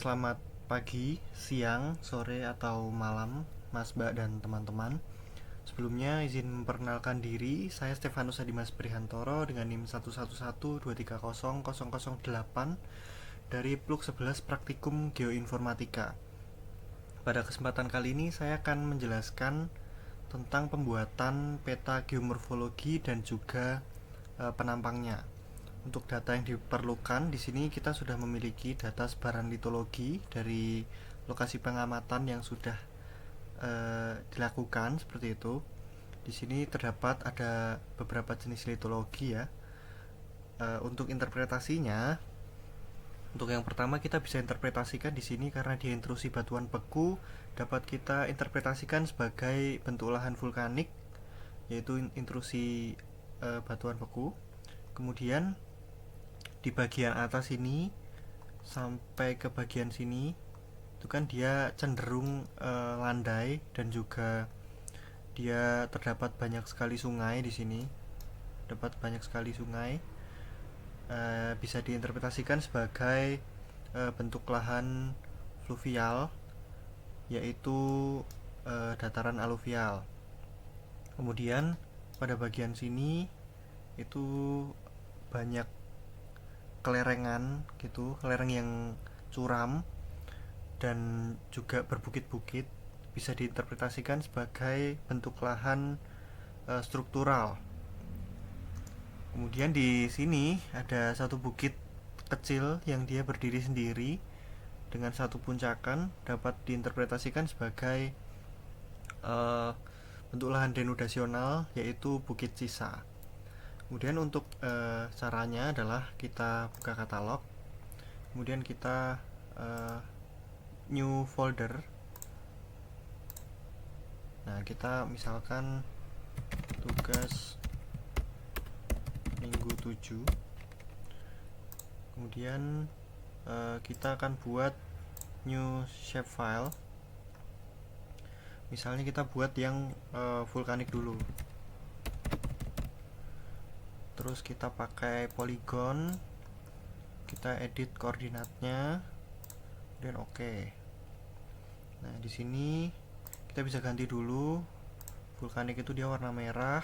Selamat pagi, siang, sore, atau malam, Mas, Mbak, dan teman-teman. Sebelumnya izin memperkenalkan diri, saya Stefanus Adimas Prihantoro dengan NIM 111230008 dari PLUK 11 Praktikum Geoinformatika. Pada kesempatan kali ini saya akan menjelaskan tentang pembuatan peta geomorfologi dan juga penampangnya. Untuk data yang diperlukan, di sini kita sudah memiliki data sebaran litologi dari lokasi pengamatan yang sudah dilakukan seperti itu. Di sini terdapat ada beberapa jenis litologi ya. Untuk interpretasinya, untuk yang pertama kita bisa interpretasikan di sini karena dia intrusi batuan beku, dapat kita interpretasikan sebagai bentuk lahan vulkanik, yaitu intrusi batuan beku. Kemudian di bagian atas ini sampai ke bagian sini itu kan dia cenderung landai dan juga dia terdapat banyak sekali sungai di sini. Dapat banyak sekali sungai. Bisa diinterpretasikan sebagai bentuk lahan fluvial, yaitu dataran aluvial. Kemudian pada bagian sini itu banyak kelerengan gitu, lereng yang curam dan juga berbukit-bukit, bisa diinterpretasikan sebagai bentuk lahan struktural. Kemudian di sini ada satu bukit kecil yang dia berdiri sendiri dengan satu puncakan, dapat diinterpretasikan sebagai bentuk lahan denudasional, yaitu Bukit Cisa. Kemudian untuk caranya adalah kita buka katalog, kemudian kita new folder. Nah, kita misalkan tugas minggu 7. Kemudian kita akan buat new shapefile. Misalnya kita buat yang vulkanik dulu. Terus kita pakai polygon, kita edit koordinatnya, dan oke. Nah, di sini kita bisa ganti dulu. Vulkanik itu dia warna merah.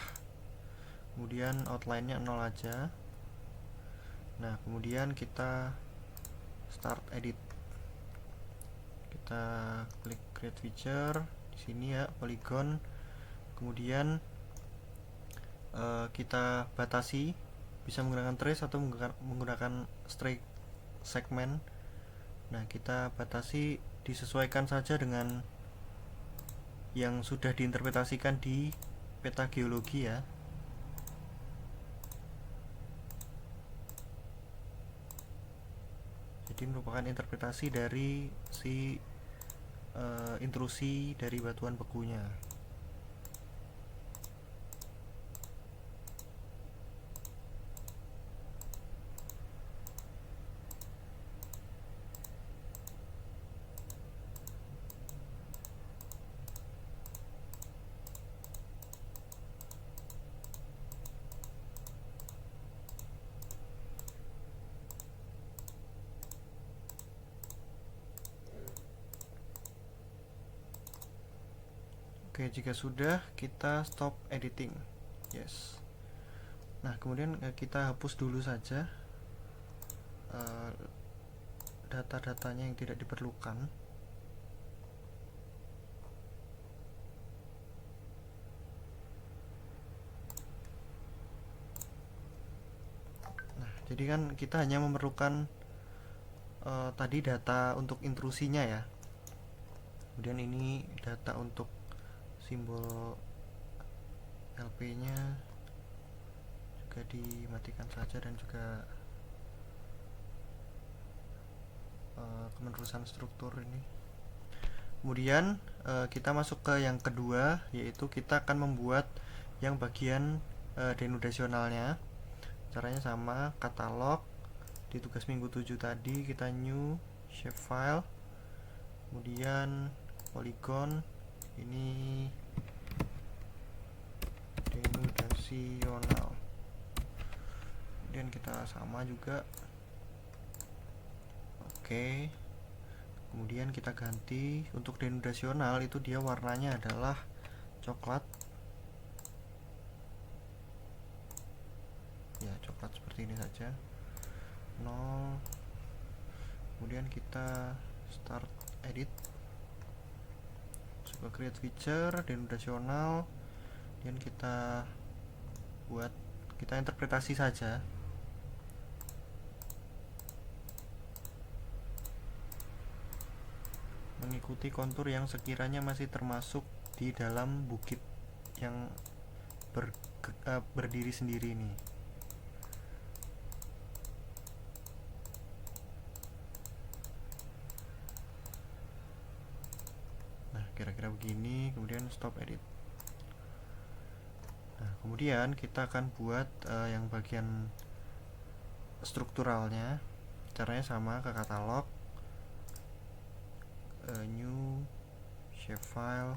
Kemudian outline-nya 0 aja. Nah, kemudian kita start edit. Kita klik create feature di sini ya, polygon. Kemudian kita batasi, bisa menggunakan trace atau menggunakan straight segment. Nah, kita batasi disesuaikan saja dengan yang sudah diinterpretasikan di peta geologi ya. Jadi merupakan interpretasi dari si intrusi dari batuan bekunya. Oke, jika sudah, kita stop editing. Yes. Nah, kemudian kita hapus dulu saja data-datanya yang tidak diperlukan. Nah, jadi kan kita hanya memerlukan tadi data untuk intrusinya ya. Kemudian ini data untuk simbol LP-nya juga dimatikan saja, dan juga kemenerusan struktur ini. Kemudian kita masuk ke yang kedua, yaitu kita akan membuat yang bagian denudasionalnya. Caranya sama, katalog. Di tugas minggu 7 tadi kita new shapefile, kemudian polygon, ini denudasional. Kemudian kita sama juga. Oke. Kemudian kita ganti untuk denotasional, itu dia warnanya adalah coklat. Ya, coklat seperti ini saja. 0. Kemudian kita start edit, coba create feature denotasional, dan kita interpretasi saja. Mengikuti kontur yang sekiranya masih termasuk di dalam bukit yang berdiri sendiri nih. Nah, kira-kira begini, kemudian stop edit. Nah, kemudian kita akan buat yang bagian strukturalnya. Caranya sama, ke katalog, new shapefile,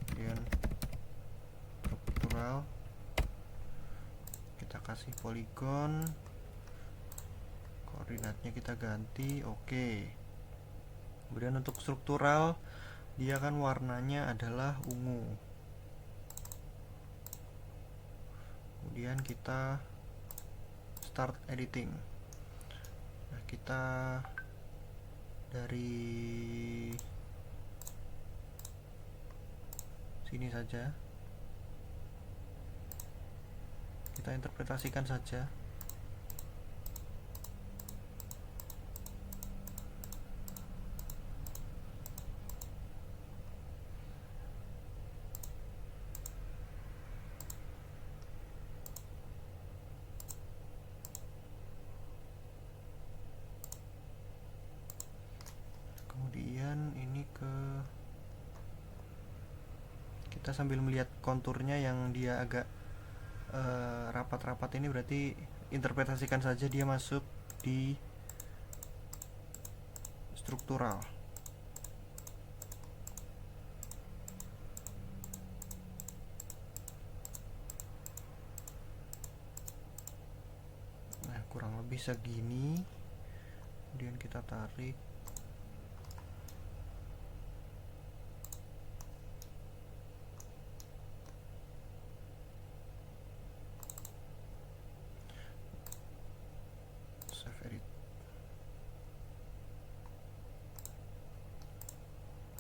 kemudian struktural, kita kasih polygon, koordinatnya kita ganti, oke. Kemudian untuk struktural, dia kan warnanya adalah ungu. Kemudian kita start editing. Nah, kita dari sini saja, kita interpretasikan saja. Kemudian ini kita sambil melihat konturnya yang dia agak rapat-rapat ini, berarti interpretasikan saja dia masuk di struktural. Nah, kurang lebih segini. Kemudian kita tarik. Save edit.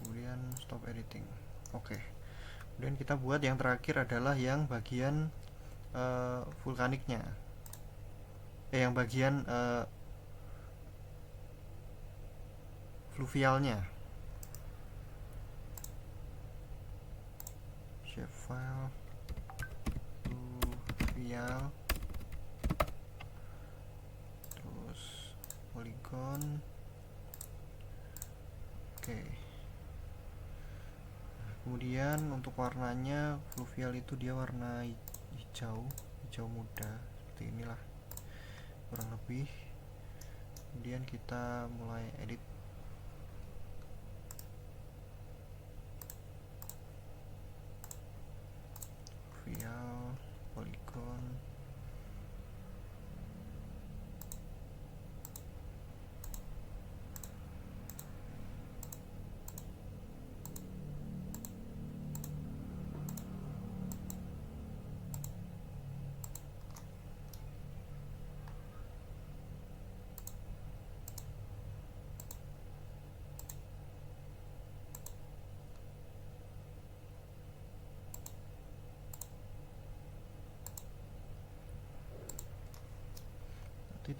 Kemudian stop editing. Oke. Kemudian kita buat yang terakhir adalah yang bagian vulkaniknya. Yang bagian fluvialnya. Shapefile fluvial, terus polygon. Oke. Kemudian untuk warnanya fluvial itu dia warna hijau muda, seperti inilah kurang lebih. Kemudian kita mulai edit. Fluvial, polygon.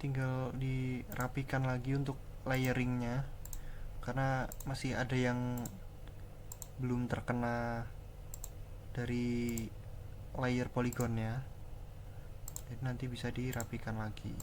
Tinggal dirapikan lagi untuk layeringnya, karena masih ada yang belum terkena dari layer poligonnya, jadi nanti bisa dirapikan lagi.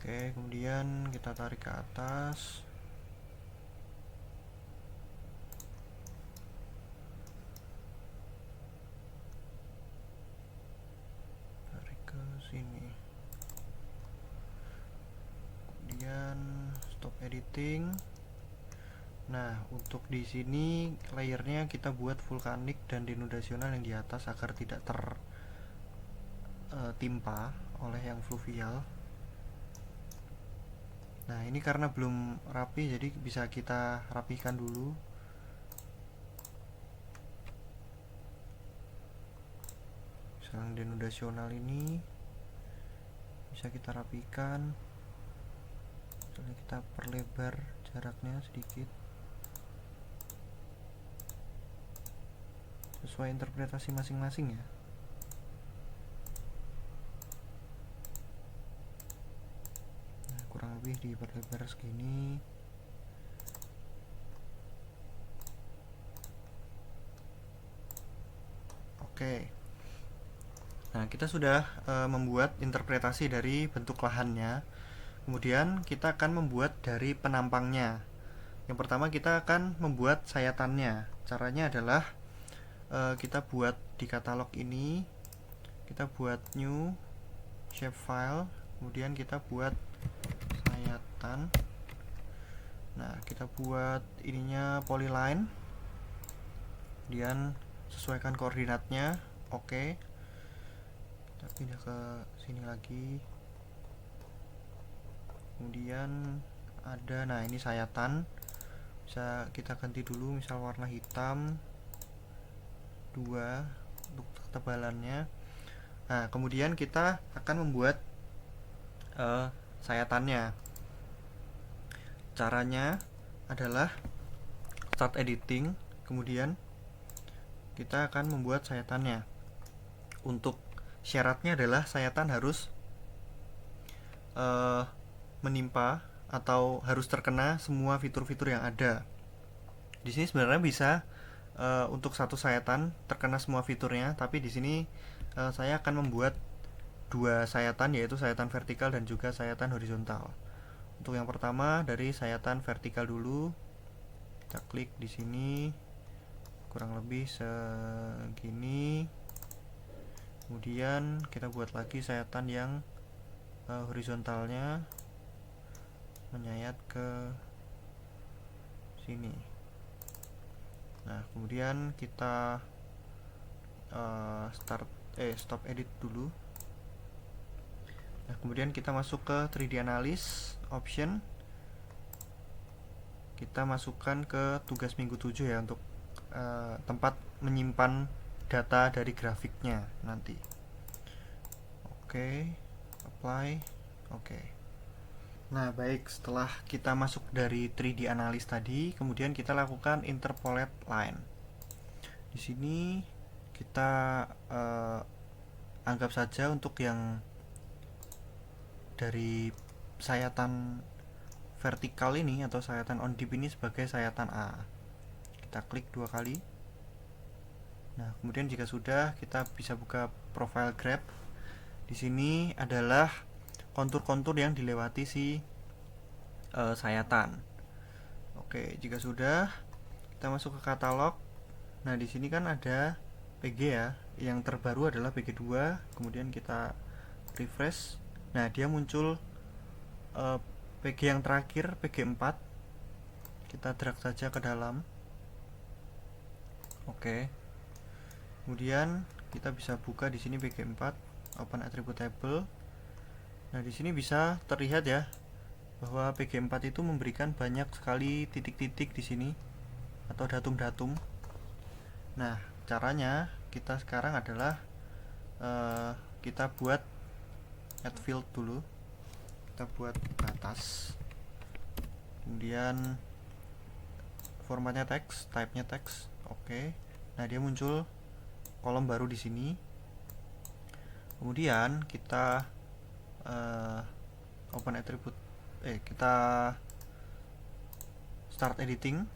Oke, kemudian kita tarik ke atas. sini. Kemudian stop editing. Nah, untuk di sini layernya kita buat vulkanik dan denudasional yang di atas agar tidak tertimpa oleh yang fluvial. Nah, ini karena belum rapi, jadi bisa kita rapikan dulu. Misalnya denudasional ini bisa kita rapikan. Misalnya kita perlebar jaraknya sedikit sesuai interpretasi masing-masing ya. Nah, kurang lebih diperlebar segini. Oke. Nah, kita sudah membuat interpretasi dari bentuk lahannya. Kemudian kita akan membuat dari penampangnya. Yang pertama kita akan membuat sayatannya. Caranya adalah kita buat di katalog ini, kita buat new shapefile, kemudian kita buat sayatan. Nah, kita buat ininya polyline, kemudian sesuaikan koordinatnya. Oke. Kita pindah ke sini lagi. Kemudian ada, nah ini sayatan, bisa kita ganti dulu, misal warna hitam 2 untuk ketebalannya. Nah, kemudian kita akan membuat sayatannya. Caranya adalah start editing, kemudian kita akan membuat sayatannya. Untuk syaratnya adalah sayatan harus menimpa atau harus terkena semua fitur-fitur yang ada. Di sini sebenarnya bisa untuk satu sayatan terkena semua fiturnya, tapi di sini saya akan membuat 2 sayatan, yaitu sayatan vertikal dan juga sayatan horizontal. Untuk yang pertama dari sayatan vertikal dulu, kita klik di sini kurang lebih segini. Kemudian kita buat lagi sayatan yang horizontalnya menyayat ke sini. Nah, kemudian kita stop edit dulu. Nah, kemudian kita masuk ke 3D Analysis option. Kita masukkan ke tugas minggu 7 ya, untuk tempat menyimpan data dari grafiknya nanti. Oke, apply. Oke. Nah, baik, setelah kita masuk dari 3D Analysis tadi, kemudian kita lakukan interpolate line. Di sini kita anggap saja untuk yang dari sayatan vertikal ini atau sayatan on dip ini sebagai sayatan A. Kita klik 2 kali. Nah, kemudian jika sudah, kita bisa buka profile graph. Di sini adalah kontur-kontur yang dilewati si sayatan. Oke, jika sudah, kita masuk ke katalog. Nah, di sini kan ada PG ya. Yang terbaru adalah PG2. Kemudian kita refresh. Nah, dia muncul PG yang terakhir, PG4. Kita drag saja ke dalam. Oke. Kemudian kita bisa buka di sini PG4, open attribute table. Nah, di sini bisa terlihat ya bahwa PG4 itu memberikan banyak sekali titik-titik di sini atau datum-datum. Nah, caranya kita sekarang adalah kita buat add field dulu. Kita buat batas. Kemudian formatnya teks, type-nya teks. Oke. Nah, dia muncul kolom baru di sini. Kemudian kita open attribute, kita start editing.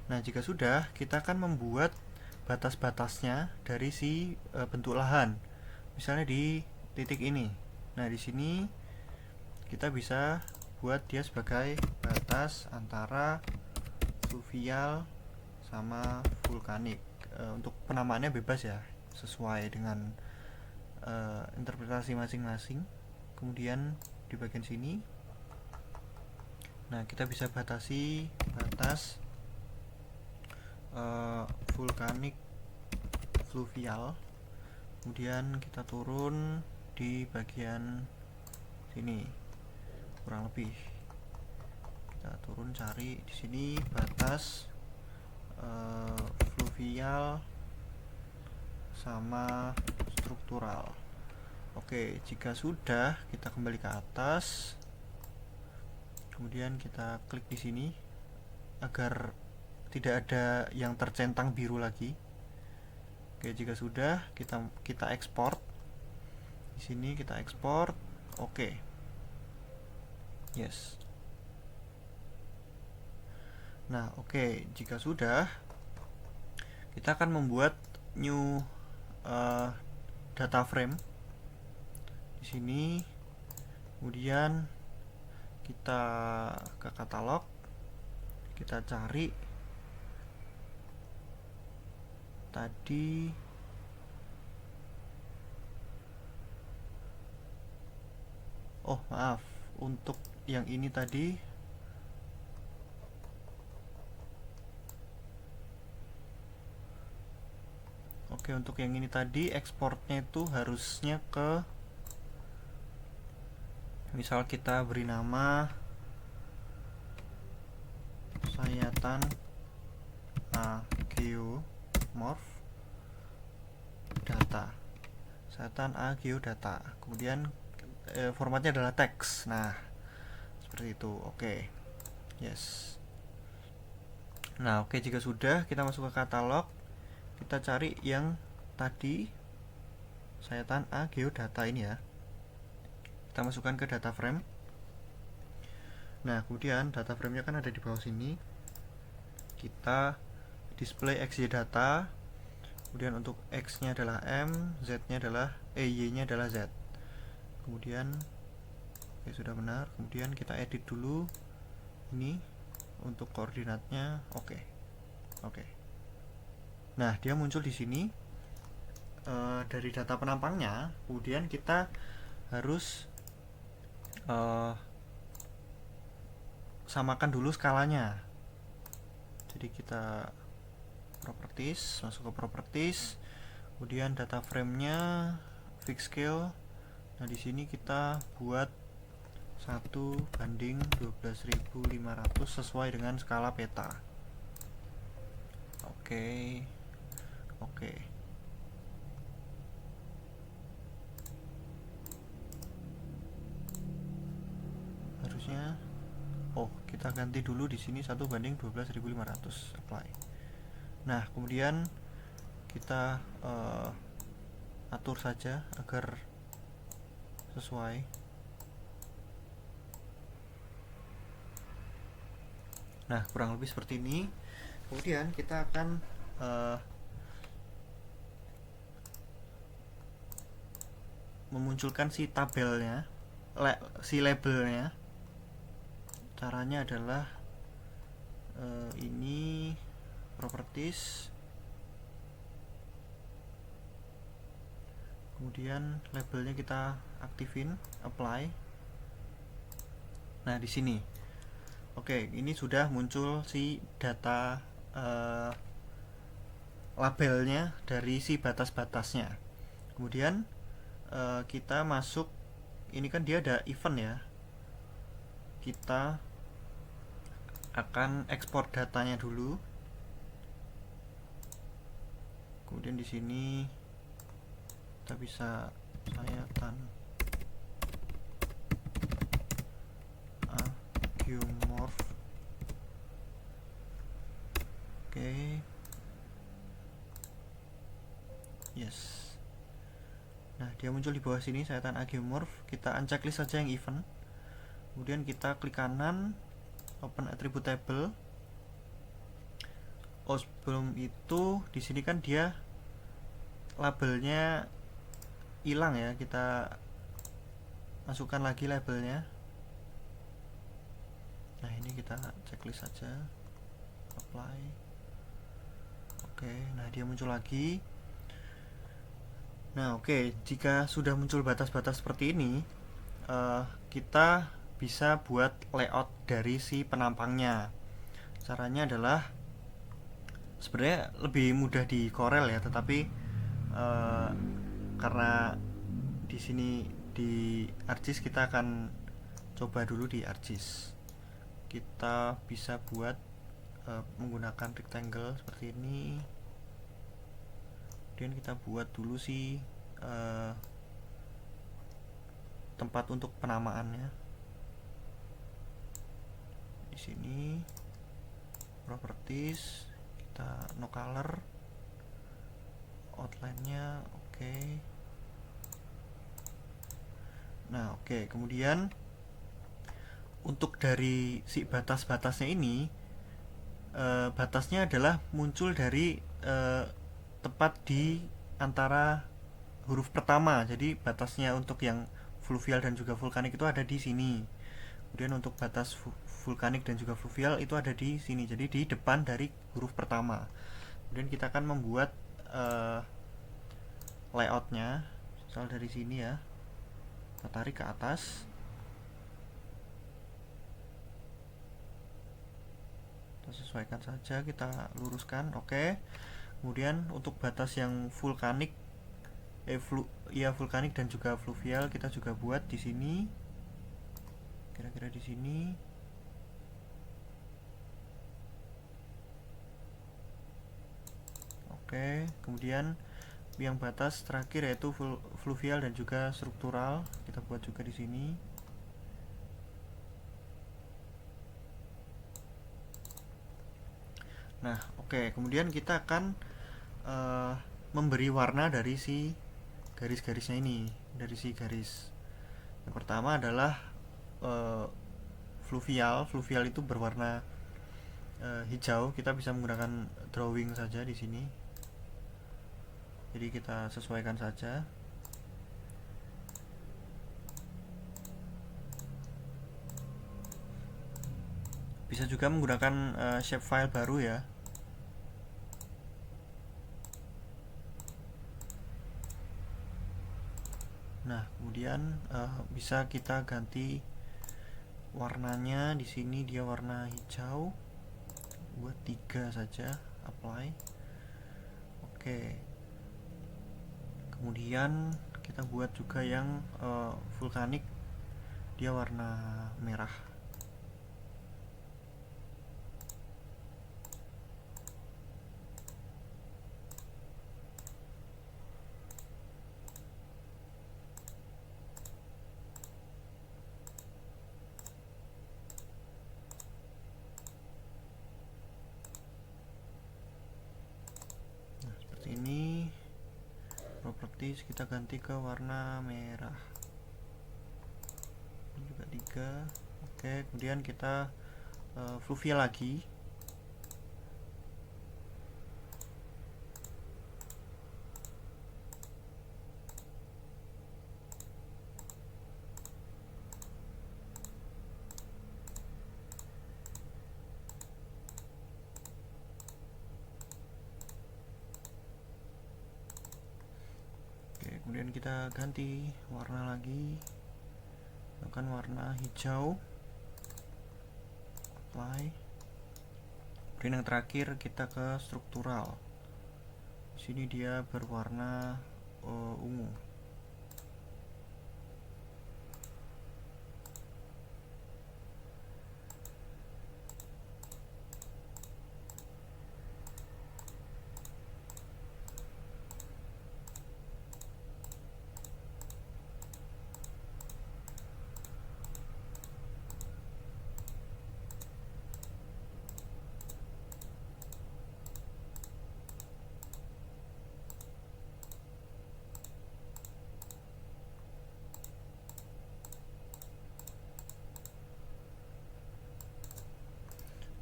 Nah, jika sudah, kita akan membuat batas-batasnya dari si bentuk lahan. Misalnya di titik ini. Nah, di sini kita bisa buat dia sebagai batas antara fluvial sama vulkanik. Untuk penamaannya bebas ya, sesuai dengan interpretasi masing-masing. Kemudian di bagian sini, nah kita bisa batasi batas vulkanik fluvial. Kemudian kita turun di bagian sini, kurang lebih kita turun cari di sini batas fluvial sama struktural. Oke, jika sudah, kita kembali ke atas. Kemudian kita klik di sini agar tidak ada yang tercentang biru lagi. Oke, jika sudah, kita ekspor. Di sini kita ekspor. Oke. Yes. Nah, oke, jika sudah, kita akan membuat new data frame di sini. Kemudian kita ke katalog, kita cari tadi maaf, untuk yang ini tadi untuk yang ini tadi ekspornya itu harusnya ke, misal kita beri nama sayatan geomorph data, sayatan geodata. Kemudian formatnya adalah teks. Nah, seperti itu. Oke. Yes. Nah, oke, jika sudah, kita masuk ke katalog. Kita cari yang tadi sayatan geodata ini ya. Kita masukkan ke data frame. Nah, kemudian data frame-nya kan ada di bawah sini. Kita display XY data. Kemudian untuk X-nya adalah M, Z-nya adalah Y-nya adalah Z. Kemudian oke, sudah benar. Kemudian kita edit dulu ini untuk koordinatnya. Oke. Nah, dia muncul di sini dari data penampangnya. Kemudian kita harus samakan dulu skalanya. Jadi kita properties, masuk ke properties, kemudian data frame-nya fix scale. Nah, di sini kita buat 1:12.500 sesuai dengan skala peta. Oke. Harusnya kita ganti dulu di sini 1:12.500, apply. Nah, kemudian kita atur saja agar sesuai. Nah, kurang lebih seperti ini. Kemudian kita akan memunculkan si tabelnya, si labelnya. Caranya adalah ini properties, kemudian labelnya kita aktifin, apply. Nah, di sini ini sudah muncul si data labelnya dari si batas-batasnya. Kemudian kita masuk, ini kan dia ada event ya, kita akan ekspor datanya dulu. Kemudian di sini kita bisa sayatan geomorph. Yes. Nah, dia muncul di bawah sini sayatan geomorph. Kita unchecklist saja yang event. Kemudian kita klik kanan, open attribute table. Sebelum itu di sini kan dia labelnya hilang ya, kita masukkan lagi labelnya. Nah, ini kita checklist saja, apply. Nah dia muncul lagi. Nah, oke, jika sudah muncul batas-batas seperti ini, kita bisa buat layout dari si penampangnya. Caranya adalah sebenarnya lebih mudah di Corel ya, tetapi eh, karena di sini di ArcGIS kita akan coba dulu di ArcGIS. Kita bisa buat menggunakan rectangle seperti ini. Kemudian kita buat dulu sih tempat untuk penamaannya. Di sini properties, kita no color, outline-nya oke. Nah, oke, kemudian untuk dari si batas-batasnya ini, batasnya adalah muncul dari tepat di antara huruf pertama. Jadi batasnya untuk yang fluvial dan juga vulkanik itu ada di sini. Kemudian untuk batas vulkanik dan juga fluvial itu ada di sini. Jadi di depan dari huruf pertama. Kemudian kita akan membuat layoutnya. Misal dari sini ya, kita tarik ke atas. Kita sesuaikan saja, kita luruskan. Oke. Kemudian untuk batas yang vulkanik, vulkanik dan juga fluvial kita juga buat di sini. Kira-kira di sini. Oke, kemudian yang batas terakhir yaitu fluvial dan juga struktural kita buat juga di sini. Nah, oke, kemudian kita akan memberi warna dari si garis-garisnya ini, dari si garis. Yang pertama adalah fluvial. Fluvial itu berwarna hijau. Kita bisa menggunakan drawing saja di sini. Jadi kita sesuaikan saja. Bisa juga menggunakan shapefile baru ya. Nah, kemudian bisa kita ganti warnanya. Di sini dia warna hijau. Buat 3 saja, apply. Oke. Kemudian kita buat juga yang vulkanik, dia warna merah. Nah, seperti ini. Properties kita ganti ke warna merah. Ini juga 3. Oke, kemudian kita fluvial lagi. Kemudian kita ganti warna lagi, gunakan warna hijau, apply. Kemudian yang terakhir kita ke struktural. Di sini dia berwarna ungu.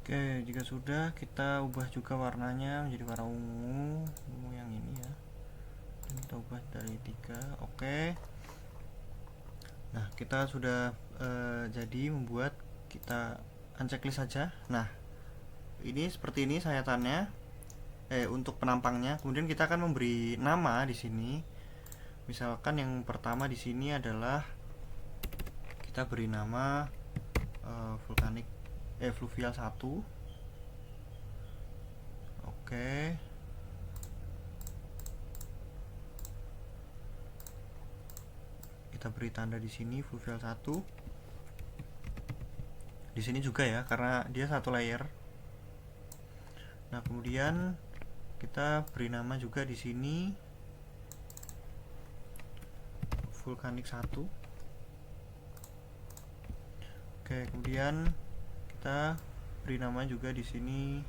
Oke, jika sudah kita ubah juga warnanya menjadi warna ungu yang ini ya. Dan kita ubah dari 3. Oke. Nah, kita sudah jadi membuat, kita unchecklist saja. Nah, ini seperti ini sayatannya untuk penampangnya. Kemudian kita akan memberi nama di sini. Misalkan yang pertama di sini adalah kita beri nama fluvial 1. Oke. Kita beri tanda di sini fluvial 1. Di sini juga ya, karena dia satu layer. Nah, kemudian kita beri nama juga di sini vulkanik 1. Oke, kemudian kita beri nama juga di sini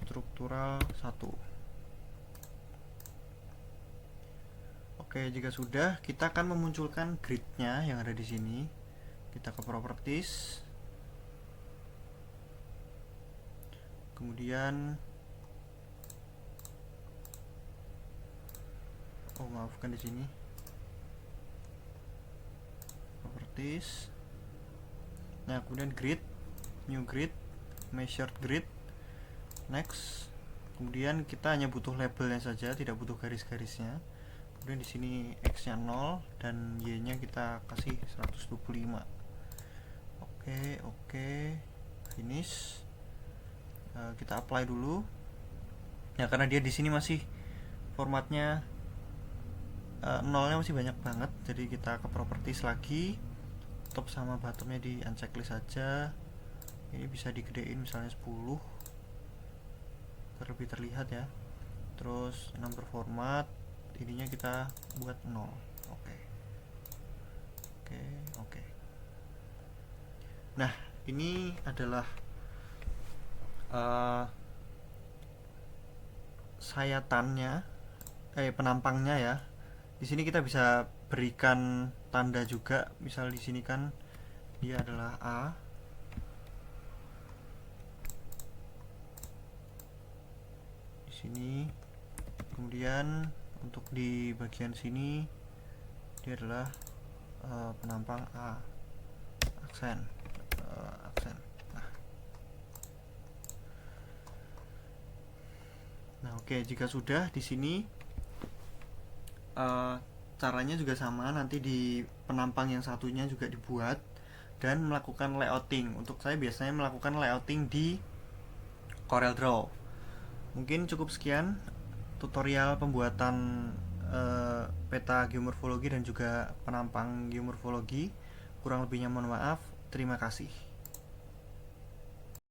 struktural 1. Oke, jika sudah, kita akan memunculkan gridnya yang ada di sini. Kita ke properties, kemudian maafkan di sini properties. Nah, kemudian grid, new grid, measured grid, next. Kemudian kita hanya butuh labelnya saja, tidak butuh garis-garisnya. Kemudian di sini x-nya 0 dan y-nya kita kasih 125. Oke, finish. Kita apply dulu. Ya, karena dia di sini masih formatnya nolnya masih banyak banget, jadi kita ke properties lagi, top sama bottomnya di unchecklist saja. Ini bisa digedein misalnya 10 terlebih terlihat ya. Terus number format ininya kita buat 0. Oke. Nah, ini adalah sayatannya, penampangnya ya. Di sini kita bisa berikan tanda juga. Misal di sini kan dia adalah A. Di sini. Kemudian untuk di bagian sini dia adalah penampang A. Aksen. Nah, oke, jika sudah di sini caranya juga sama, nanti di penampang yang satunya juga dibuat dan melakukan layouting. Untuk saya biasanya melakukan layouting di CorelDRAW. Mungkin cukup sekian tutorial pembuatan peta geomorfologi dan juga penampang geomorfologi. Kurang lebihnya mohon maaf. Terima kasih.